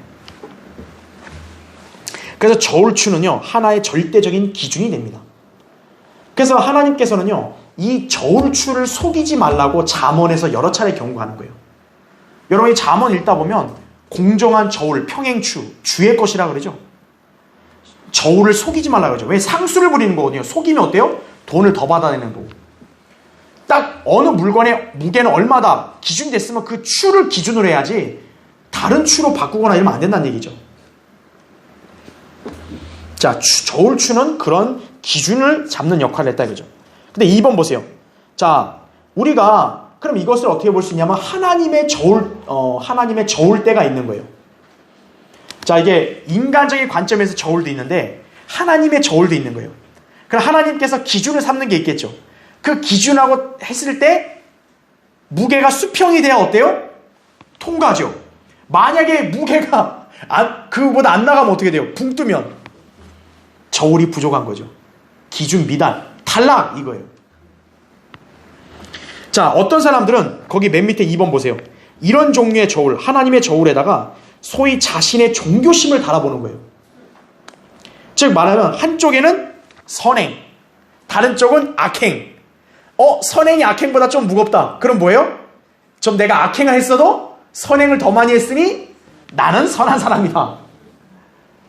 A: 그래서 저울추는요 하나의 절대적인 기준이 됩니다. 그래서 하나님께서는요 이 저울추를 속이지 말라고 잠언에서 여러 차례 경고하는 거예요. 여러분이 잠언 읽다 보면 공정한 저울, 평행추, 주의 것이라 그러죠. 저울을 속이지 말라고 그러죠. 왜? 상수를 부리는 거거든요. 속이면 어때요? 돈을 더 받아내는 거고. 딱 어느 물건의 무게는 얼마다 기준됐으면 그 추를 기준으로 해야지 다른 추로 바꾸거나 이러면 안 된다는 얘기죠. 자, 저울추는 그런 기준을 잡는 역할을 했다 이거죠. 근데 2번 보세요. 자, 우리가 그럼 이것을 어떻게 볼 수 있냐면 하나님의 저울대가 있는 거예요. 자, 이게 인간적인 관점에서 저울도 있는데 하나님의 저울도 있는 거예요. 그럼 하나님께서 기준을 삼는 게 있겠죠. 그 기준하고 했을 때 무게가 수평이 돼야 어때요? 통과죠. 만약에 무게가 그거보다 안 나가면 어떻게 돼요? 붕 뜨면 저울이 부족한 거죠. 기준 미달, 탈락 이거예요. 자, 어떤 사람들은 거기 맨 밑에 2번 보세요. 이런 종류의 저울, 하나님의 저울에다가 소위 자신의 종교심을 달아보는 거예요. 즉 말하면 한쪽에는 선행, 다른 쪽은 악행. 선행이 악행보다 좀 무겁다. 그럼 뭐예요? 좀 내가 악행을 했어도 선행을 더 많이 했으니 나는 선한 사람이다.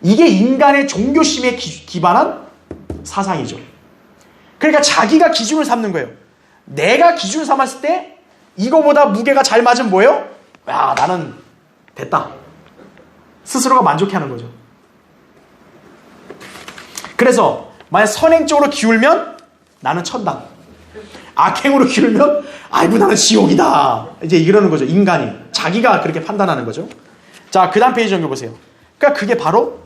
A: 이게 인간의 종교심에 기반한 사상이죠. 그러니까 자기가 기준을 삼는 거예요. 내가 기준을 삼았을 때 이거보다 무게가 잘 맞으면 뭐예요? 야, 나는 됐다. 스스로가 만족해하는 거죠. 그래서 만약 선행 쪽으로 기울면 나는 천당, 악행으로 기울면 아이고 나는 지옥이다. 이제 이러는 거죠. 인간이 자기가 그렇게 판단하는 거죠. 자, 그 다음 페이지 넘겨보세요. 그러니까 그게 바로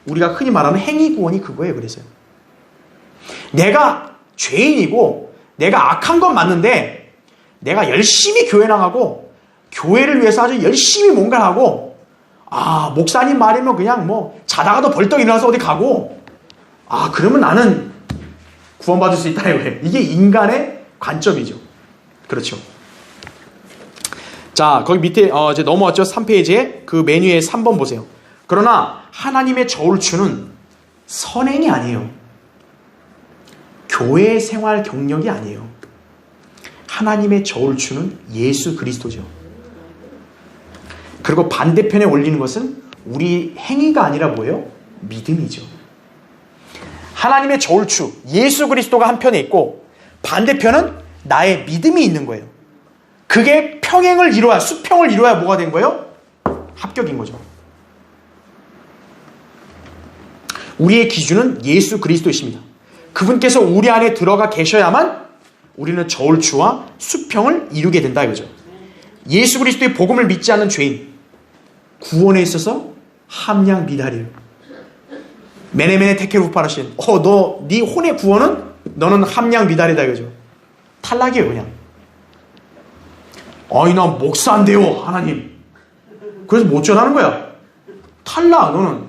A: 우리가 흔히 말하는 행위구원이 그거예요. 그래서요. 내가 죄인이고 내가 악한 건 맞는데 내가 열심히 교회 나가고 교회를 위해서 아주 열심히 뭔가 하고 목사님 말이면 그냥 뭐 자다가도 벌떡 일어나서 어디 가고 그러면 나는 구원받을 수 있다 이거예요. 이게 인간의 관점이죠. 그렇죠. 자, 거기 밑에 이제 넘어왔죠. 3페이지에 그 메뉴에 3번 보세요. 그러나 하나님의 저울추는 선행이 아니에요. 교회 생활 경력이 아니에요. 하나님의 저울추는 예수 그리스도죠. 그리고 반대편에 올리는 것은 우리 행위가 아니라 뭐예요? 믿음이죠. 하나님의 저울추, 예수 그리스도가 한편에 있고 반대편은 나의 믿음이 있는 거예요. 그게 평행을 이루어야, 수평을 이루어야 뭐가 된 거예요? 합격인 거죠. 우리의 기준은 예수 그리스도이십니다. 그분께서 우리 안에 들어가 계셔야만 우리는 저울추와 수평을 이루게 된다 이거죠. 예수 그리스도의 복음을 믿지 않는 죄인, 구원에 있어서 함량 미달이에요. 메네메네 테케루 파라신. 네 혼의 구원은 너는 함량 미달이다 이거죠. 탈락이에요 그냥. 나 목사 안 돼요 하나님. 그래서 못 전하는 거야. 탈락. 너는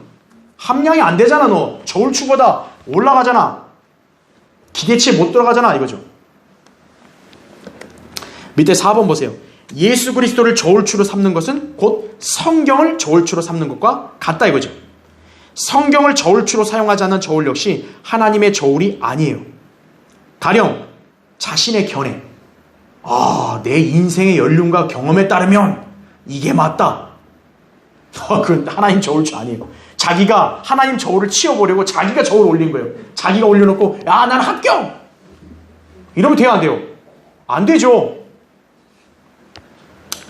A: 함량이 안 되잖아. 너 저울추보다 올라가잖아. 기계치에 못 들어가잖아 이거죠. 밑에 4번 보세요. 예수 그리스도를 저울추로 삼는 것은 곧 성경을 저울추로 삼는 것과 같다 이거죠. 성경을 저울추로 사용하지 않는 저울 역시 하나님의 저울이 아니에요. 가령 자신의 견해, 내 인생의 연륜과 경험에 따르면 이게 맞다. 그건 하나님 저울추 아니에요. 자기가 하나님 저울을 치워보려고 자기가 저울 올린 거예요. 자기가 올려놓고 나는 합격! 이러면 돼요 안 돼요? 안 되죠.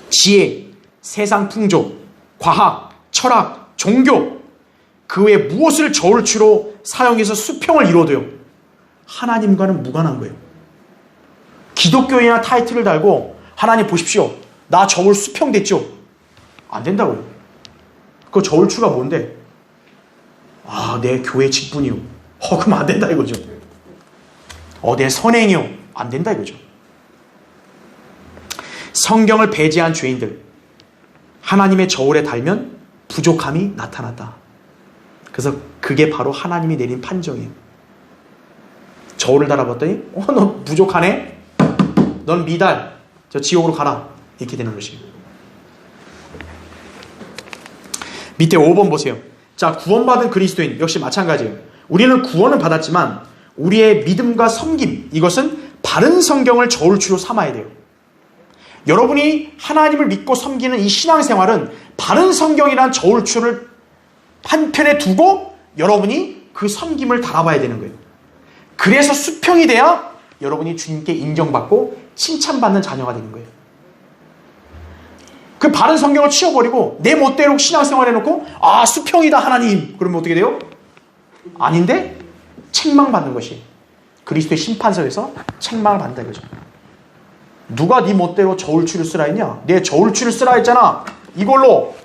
A: 지혜, 세상 풍조, 과학, 철학, 종교 그 외에 무엇을 저울추로 사용해서 수평을 이뤄도요 하나님과는 무관한 거예요. 기독교인이나 타이틀을 달고 하나님 보십시오. 나 저울 수평됐죠? 안 된다고요. 그 저울추가 뭔데? 내 교회 직분이요. 그럼 안 된다 이거죠. 내 선행이요. 안 된다 이거죠. 성경을 배제한 죄인들, 하나님의 저울에 달면 부족함이 나타났다. 그래서 그게 바로 하나님이 내린 판정이에요. 저울을 달아봤더니 너 부족하네? 넌 미달, 저 지옥으로 가라. 이렇게 되는 것이에요. 밑에 5번 보세요. 자, 구원받은 그리스도인 역시 마찬가지예요. 우리는 구원을 받았지만 우리의 믿음과 섬김, 이것은 바른 성경을 저울추로 삼아야 돼요. 여러분이 하나님을 믿고 섬기는 이 신앙생활은 바른 성경이란 저울추를 한편에 두고 여러분이 그 섬김을 달아봐야 되는 거예요. 그래서 수평이 돼야 여러분이 주님께 인정받고 칭찬받는 자녀가 되는 거예요. 그 바른 성경을 치워버리고 내 멋대로 신앙생활 해놓고 수평이다 하나님 그러면 어떻게 돼요? 아닌데 책망받는 것이 그리스도의 심판서에서 책망을 받는다 이거죠. 누가 네 멋대로 저울추를 쓰라 했냐? 내 저울추를 쓰라 했잖아. 이걸로.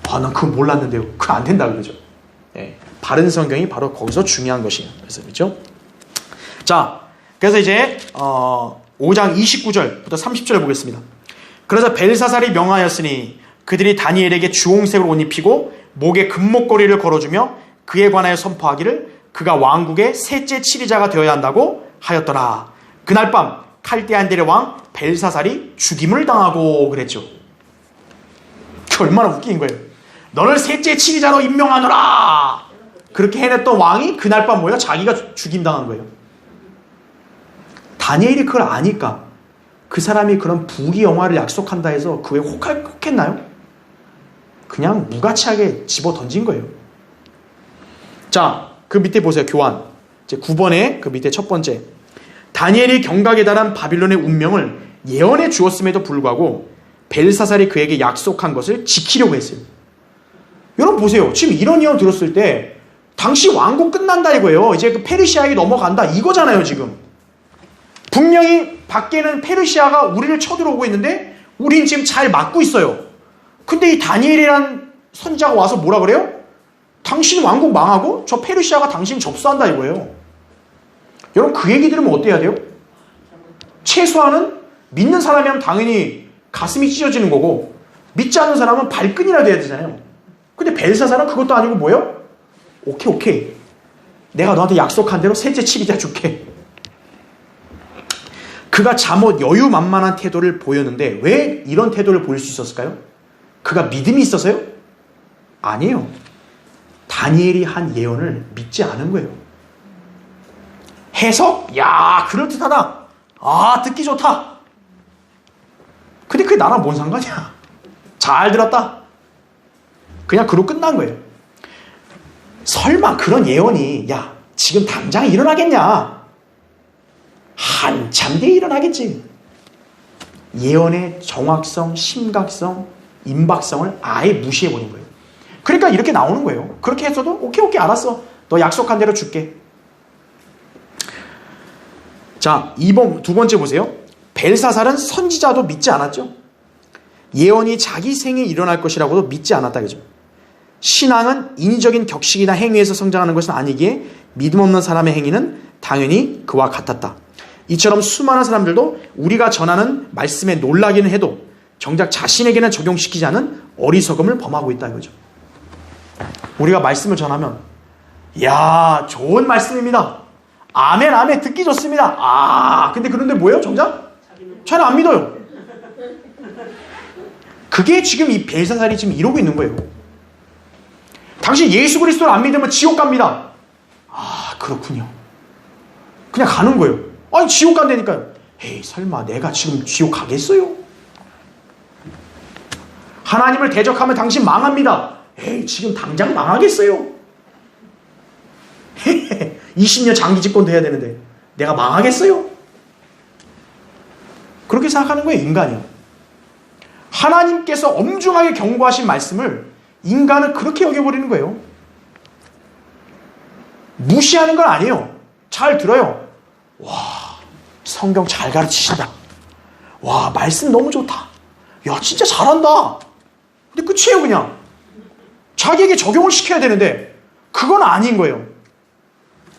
A: 난 그거 몰랐는데요. 그거 안 된다 그러죠. 바른 성경이 바로 거기서 중요한 것이에요. 그래서 그렇죠? 자, 그래서 이제 5장 29절부터 30절을 보겠습니다. 그래서 벨사살이 명하였으니 그들이 다니엘에게 주홍색을 옷 입히고 목에 금목걸이를 걸어주며 그에 관하여 선포하기를 그가 왕국의 셋째 치리자가 되어야 한다고 하였더라. 그날 밤 칼데안들의 왕 벨사살이 죽임을 당하고 그랬죠. 얼마나 웃긴 거예요. 너를 셋째 치리자로 임명하노라. 그렇게 해냈던 왕이 그날 밤 뭐야? 자기가 죽임당한 거예요. 다니엘이 그걸 아니까 그 사람이 그런 부귀 영화를 약속한다 해서 그에 혹했나요? 그냥 무가치하게 집어 던진 거예요. 자, 그 밑에 보세요. 교환. 이제 9번에 그 밑에 첫 번째. 다니엘이 경각에 달한 바빌론의 운명을 예언해 주었음에도 불구하고 벨사살이 그에게 약속한 것을 지키려고 했어요. 여러분 보세요. 지금 이런 예언 들었을 때 당시 왕국 끝난다 이거예요. 이제 그 페르시아에게 넘어간다 이거잖아요 지금. 분명히 밖에는 페르시아가 우리를 쳐들어오고 있는데 우린 지금 잘 막고 있어요. 근데 이 다니엘이란 선지자가 와서 뭐라 그래요? 당신 왕국 망하고 저 페르시아가 당신 접수한다 이거예요. 여러분 그 얘기 들으면 어때야 돼요? 최소한은 믿는 사람이면 당연히 가슴이 찢어지는 거고 믿지 않는 사람은 발끈이라도 해야 되잖아요. 근데 벨사살은 그것도 아니고 뭐예요? 오케이 내가 너한테 약속한 대로 셋째 치리자 줄게. 그가 잠옷 여유만만한 태도를 보였는데 왜 이런 태도를 보일 수 있었을까요? 그가 믿음이 있어서요? 아니에요. 다니엘이 한 예언을 믿지 않은 거예요. 해석? 야 그럴듯하다. 듣기 좋다. 근데 그게 나랑 뭔 상관이야. 잘 들었다. 그냥 그로 끝난 거예요. 설마 그런 예언이 지금 당장 일어나겠냐? 한참 뒤에 일어나겠지. 예언의 정확성, 심각성, 임박성을 아예 무시해버린 거예요. 그러니까 이렇게 나오는 거예요. 그렇게 했어도 오케이 알았어. 너 약속한 대로 줄게. 자, 두 번째 보세요. 벨사살은 선지자도 믿지 않았죠. 예언이 자기 생에 일어날 것이라고도 믿지 않았다 그죠. 신앙은 인위적인 격식이나 행위에서 성장하는 것은 아니기에 믿음 없는 사람의 행위는 당연히 그와 같았다. 이처럼 수많은 사람들도 우리가 전하는 말씀에 놀라기는 해도 정작 자신에게는 적용시키지 않은 어리석음을 범하고 있다 이거죠. 우리가 말씀을 전하면 야 좋은 말씀입니다. 아멘 아멘 듣기 좋습니다. 근데 그런데 뭐예요 정작? 잘 안 믿어요. 그게 지금 이 벨사살이 지금 이러고 있는 거예요. 당신 예수 그리스도를 안 믿으면 지옥 갑니다. 그렇군요. 그냥 가는 거예요. 아니 지옥 간다니까요. 에이 설마 내가 지금 지옥 가겠어요? 하나님을 대적하면 당신 망합니다. 에이 지금 당장 망하겠어요? 20년 장기 집권도 해야 되는데 내가 망하겠어요? 그렇게 생각하는 거예요 인간이요. 하나님께서 엄중하게 경고하신 말씀을 인간은 그렇게 여겨버리는 거예요. 무시하는 건 아니에요. 잘 들어요. 와 성경 잘 가르치신다. 와 말씀 너무 좋다. 야 진짜 잘한다. 근데 끝이에요 그냥. 자기에게 적용을 시켜야 되는데 그건 아닌 거예요.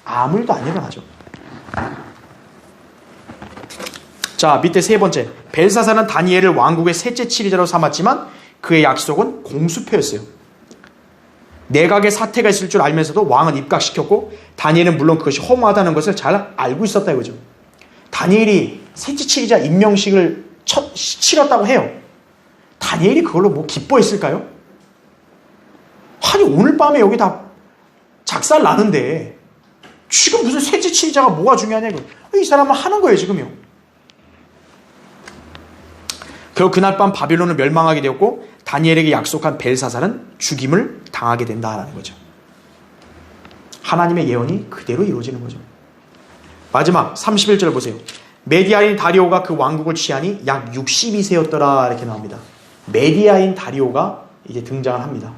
A: 아무 일도 안 일어나죠. 자 밑에 세 번째, 벨사살은 다니엘을 왕국의 셋째 치리자로 삼았지만 그의 약속은 공수표였어요. 내각에 사태가 있을 줄 알면서도 왕은 입각시켰고 다니엘은 물론 그것이 허무하다는 것을 잘 알고 있었다 이거죠. 다니엘이 셋째 치리자 임명식을 치렀다고 해요. 다니엘이 그걸로 뭐 기뻐했을까요? 아니 오늘 밤에 여기 다 작살 나는데 지금 무슨 셋째 치리자가 뭐가 중요하냐 이거. 이 사람은 하는 거예요 지금요. 결국 그날 밤 바빌론은 멸망하게 되었고 다니엘에게 약속한 벨사살은 죽임을 당하게 된다라는 거죠. 하나님의 예언이 그대로 이루어지는 거죠. 마지막 31절 보세요. 메디아인 다리오가 그 왕국을 취하니 약 62세였더라 이렇게 나옵니다. 메디아인 다리오가 이제 등장을 합니다.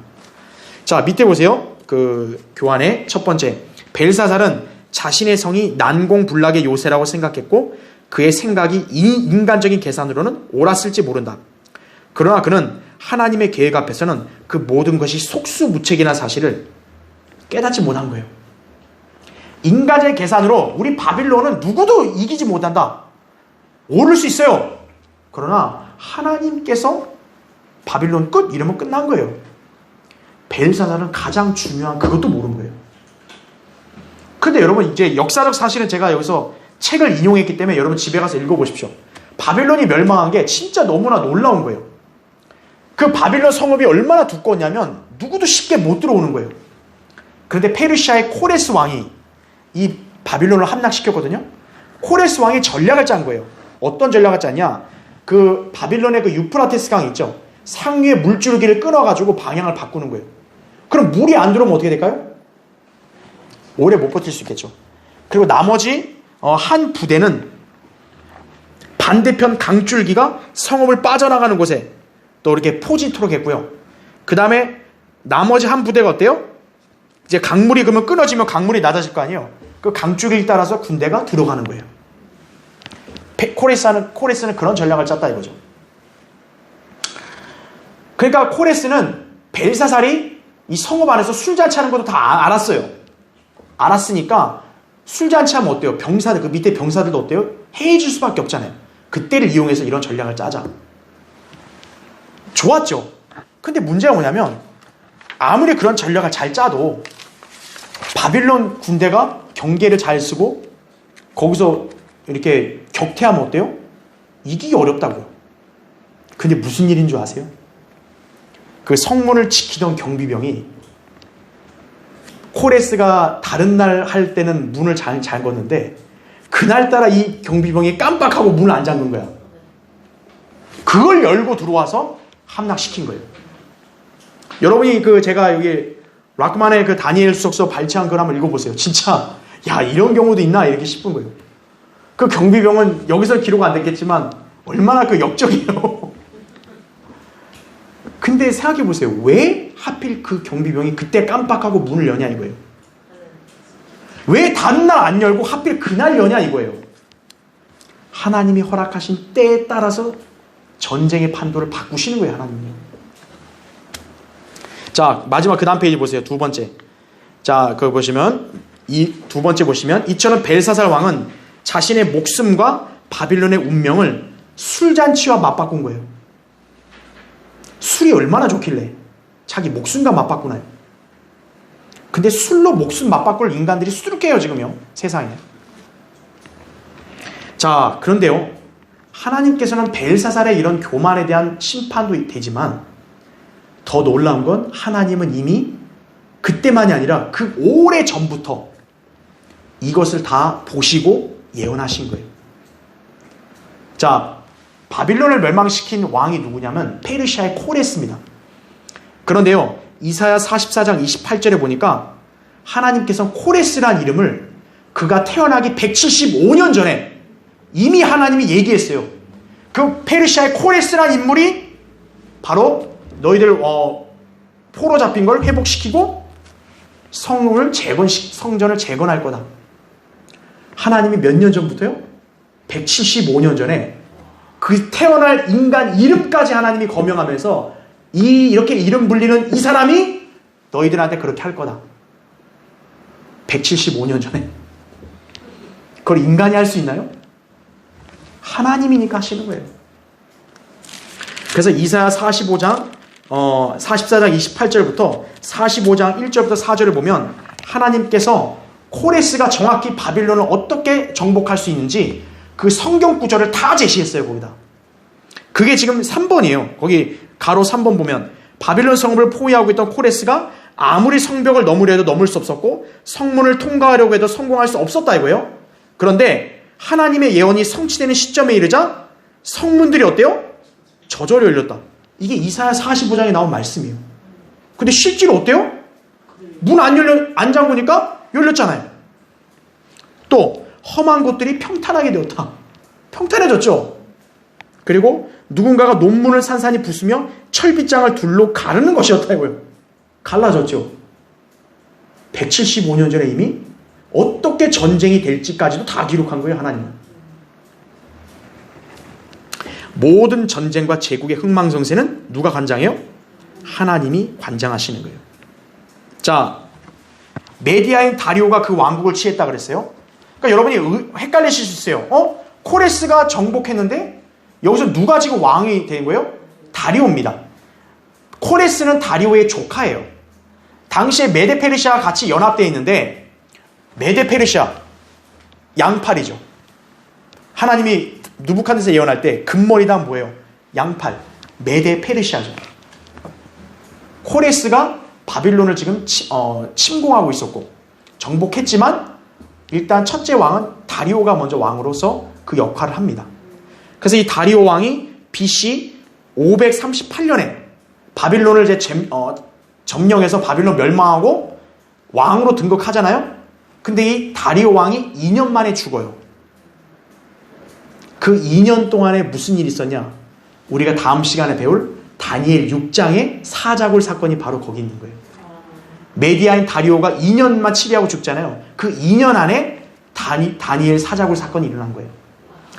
A: 자 밑에 보세요. 그 교환의 첫 번째, 벨사살은 자신의 성이 난공불락의 요새라고 생각했고 그의 생각이 인간적인 계산으로는 옳았을지 모른다. 그러나 그는 하나님의 계획 앞에서는 그 모든 것이 속수무책이라는 사실을 깨닫지 못한 거예요. 인간의 계산으로 우리 바빌론은 누구도 이기지 못한다. 오를 수 있어요. 그러나 하나님께서 바빌론 끝 이러면 끝난 거예요. 벨사살은 가장 중요한 그것도 모르는 거예요. 근데 여러분 이제 역사적 사실은 제가 여기서 책을 인용했기 때문에 여러분 집에 가서 읽어보십시오. 바빌론이 멸망한 게 진짜 너무나 놀라운 거예요. 그 바빌론 성읍이 얼마나 두꺼웠냐면 누구도 쉽게 못 들어오는 거예요. 그런데 페르시아의 코레스 왕이 이 바빌론을 함락시켰거든요. 코레스 왕이 전략을 짠 거예요. 어떤 전략을 짰냐? 그 바빌론의 그 유프라테스 강 있죠. 상류의 물줄기를 끊어가지고 방향을 바꾸는 거예요. 그럼 물이 안 들어오면 어떻게 될까요? 오래 못 버틸 수 있겠죠. 그리고 나머지 한 부대는 반대편 강줄기가 성읍을 빠져나가는 곳에 또 이렇게 포진토록 했고요. 그 다음에 나머지 한 부대가 어때요? 이제 강물이 그러면 끊어지면 강물이 낮아질 거 아니에요. 그 강줄기를 따라서 군대가 들어가는 거예요. 코레스는 그런 전략을 짰다 이거죠. 그러니까 코레스는 벨사살이 이 성읍 안에서 술잔치 하는 것도 다 알았어요. 알았으니까 술잔치 하면 어때요? 병사들, 그 밑에 병사들도 어때요? 해해줄 수밖에 없잖아요. 그때를 이용해서 이런 전략을 짜자. 좋았죠. 근데 문제가 뭐냐면 아무리 그런 전략을 잘 짜도 바빌론 군대가 경계를 잘 쓰고 거기서 이렇게 격퇴하면 어때요? 이기기 어렵다고요. 근데 무슨 일인 줄 아세요? 그 성문을 지키던 경비병이 코레스가 다른 날 할 때는 문을 잘 잠궜는데 그날따라 이 경비병이 깜빡하고 문을 안 잠근 거야. 그걸 열고 들어와서 함락시킨 거예요. 여러분이 제가 여기 락만의 그 다니엘 수석서 발췌한 걸 한번 읽어보세요. 진짜 야 이런 경우도 있나 이렇게 싶은 거예요. 그 경비병은 여기서 기록 안 됐겠지만 얼마나 그 역적이에요. 근데 생각해보세요. 왜 하필 그 경비병이 그때 깜빡하고 문을 여냐 이거예요. 왜 다른 날 안 열고 하필 그날 여냐 이거예요. 하나님이 허락하신 때에 따라서 전쟁의 판도를 바꾸시는 거예요. 하나님이. 자, 마지막 그 다음 페이지 보세요. 두 번째. 자, 그거 보시면 이 두 번째 보시면 이처럼 벨사살 왕은 자신의 목숨과 바빌론의 운명을 술잔치와 맞바꾼 거예요. 술이 얼마나 좋길래 자기 목숨과 맞바꾸나요? 근데 술로 목숨 맞바꿀 인간들이 수두룩해요, 지금요. 세상에. 자, 그런데요. 하나님께서는 벨사살의 이런 교만에 대한 심판도 되지만 더 놀라운 건 하나님은 이미 그때만이 아니라 그 오래 전부터 이것을 다 보시고 예언하신 거예요. 자, 바빌론을 멸망시킨 왕이 누구냐면 페르시아의 코레스입니다. 그런데요, 이사야 44장 28절에 보니까 하나님께서는 코레스란 이름을 그가 태어나기 175년 전에 이미 하나님이 얘기했어요. 그 페르시아의 코레스란 인물이 바로 너희들 포로 잡힌 걸 회복시키고 성전을 재건할 거다. 하나님이 몇 년 전부터요? 175년 전에 그 태어날 인간 이름까지 하나님이 거명하면서 이렇게 이름 불리는 이 사람이 너희들한테 그렇게 할 거다. 175년 전에. 그걸 인간이 할 수 있나요? 하나님이니까 하시는 거예요. 그래서 이사야 44장 28절부터 45장 1절부터 4절을 보면 하나님께서 코레스가 정확히 바빌론을 어떻게 정복할 수 있는지 그 성경 구절을 다 제시했어요, 거기다. 그게 지금 3번이에요. 거기 가로 3번 보면 바빌론 성읍을 포위하고 있던 코레스가 아무리 성벽을 넘으려 해도 넘을 수 없었고 성문을 통과하려고 해도 성공할 수 없었다 이거예요. 그런데 하나님의 예언이 성취되는 시점에 이르자 성문들이 어때요? 저절로 열렸다. 이게 이사야 45장에 나온 말씀이에요. 근데 실제로 어때요? 문 안 잠그니까 열렸잖아요. 또 험한 곳들이 평탄하게 되었다. 평탄해졌죠. 그리고 누군가가 논문을 산산히 부수며 철빗장을 둘로 가르는 것이었다 이거예요. 갈라졌죠. 175년 전에 이미 어떻게 전쟁이 될지까지도 다 기록한 거예요, 하나님은. 모든 전쟁과 제국의 흥망성쇠는 누가 관장해요? 하나님이 관장하시는 거예요. 자, 메디아인 다리오가 그 왕국을 취했다 그랬어요. 그러니까 여러분이 헷갈리실 수 있어요. 코레스가 정복했는데 여기서 누가 지금 왕이 된 거예요? 다리오입니다. 코레스는 다리오의 조카예요. 당시에 메데 페르시아와 같이 연합되어 있는데 메데 페르시아 양팔이죠. 하나님이 느부갓네살 예언할 때 금머리다 뭐예요? 양팔. 메데 페르시아죠. 코레스가 바빌론을 지금 침공하고 있었고 정복했지만 일단 첫째 왕은 다리오가 먼저 왕으로서 그 역할을 합니다. 그래서 이 다리오 왕이 BC 538년에 바빌론을 이제 점령해서 바빌론 멸망하고 왕으로 등극하잖아요. 근데 이 다리오 왕이 2년 만에 죽어요. 그 2년 동안에 무슨 일이 있었냐? 우리가 다음 시간에 배울 다니엘 6장의 사자굴 사건이 바로 거기 있는 거예요. 메디아인 다리오가 2년만 치리하고 죽잖아요. 그 2년 안에 다니엘 사자굴 사건이 일어난 거예요.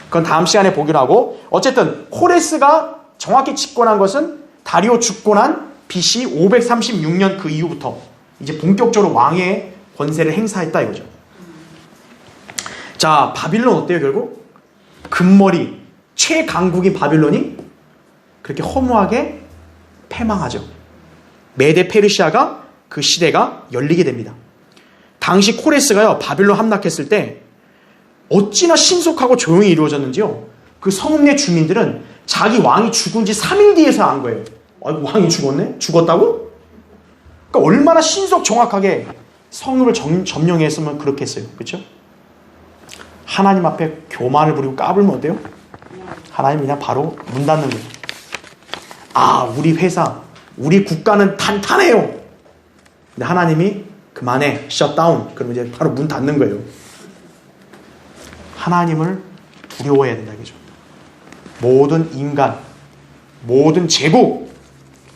A: 그건 다음 시간에 보기로 하고, 어쨌든 코레스가 정확히 집권한 것은 다리오 죽고 난 BC 536년 그 이후부터 이제 본격적으로 왕의 권세를 행사했다 이거죠. 자, 바빌론 어때요 결국? 금머리 최강국인 바빌론이 그렇게 허무하게 패망하죠. 메데 페르시아가 그 시대가 열리게 됩니다. 당시 코레스가요 바빌론 함락했을 때 어찌나 신속하고 조용히 이루어졌는지요. 그 성읍 내 주민들은 자기 왕이 죽은 지 3일 뒤에서 안 거예요. 왕이 죽었네? 죽었다고? 그러니까 얼마나 신속 정확하게 성읍을 점령했으면 그렇게 했어요. 그렇죠? 하나님 앞에 교만을 부리고 까불면 어때요? 하나님 그냥 바로 문 닫는 거예요. 아, 우리 회사, 우리 국가는 탄탄해요. 근데 하나님이 그만해, 셧다운. 그러면 이제 바로 문 닫는 거예요. 하나님을 두려워해야 된다 이거죠. 모든 인간, 모든 제국,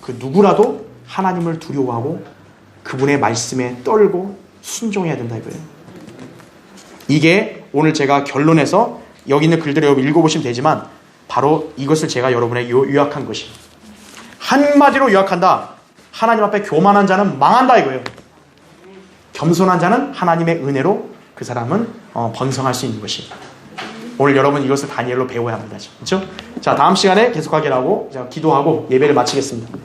A: 그 누구라도 하나님을 두려워하고 그분의 말씀에 떨고 순종해야 된다 이거예요. 이게 오늘 제가 결론에서 여기 있는 글들을 여러분 읽어보시면 되지만 바로 이것을 제가 여러분에게 요약한 것이 한마디로 요약한다. 하나님 앞에 교만한 자는 망한다 이거예요. 겸손한 자는 하나님의 은혜로 그 사람은 번성할 수 있는 것이. 오늘 여러분 이것을 다니엘로 배워야 합니다. 그렇죠? 자, 다음 시간에 계속하기로 하고 기도하고 예배를 마치겠습니다.